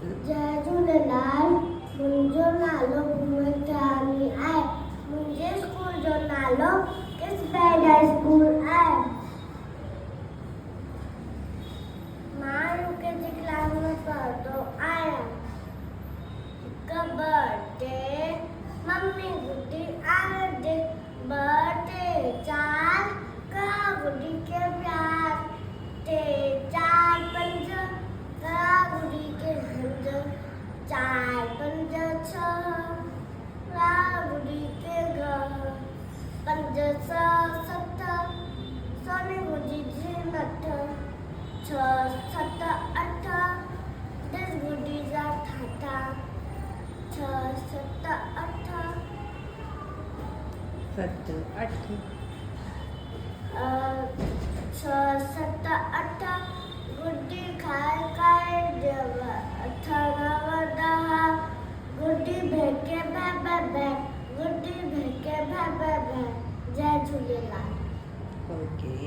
जय झूलेलाल। मुंहिंजो नालो भूमिकानी आहे। मुंहिंजे स्कूल जो नालो किड्स हाई स्कूल आहे। मां यूकेजी क्लास में पढ़ंदो आहियां। हिकु ॿ टे मम्मी गुड्डी आरती, ॿ टे चार कहा गुड्डी के प्यार, टे चार पंज कहा गुड्डी के हंज, चार पंज छह कहा गुड्डी के घर, पंज छह सत सोनी गुड्डी जी नठ, छह सत अठ दस गुड्डी जा ठाठा, छह सत अठ 7 8 छह सत अठ गुड्डी खाए खाए जब अठ नव ॾह गुड्डी भेके भे गुड्डी भेके भे जय झूलेलाल। ओके।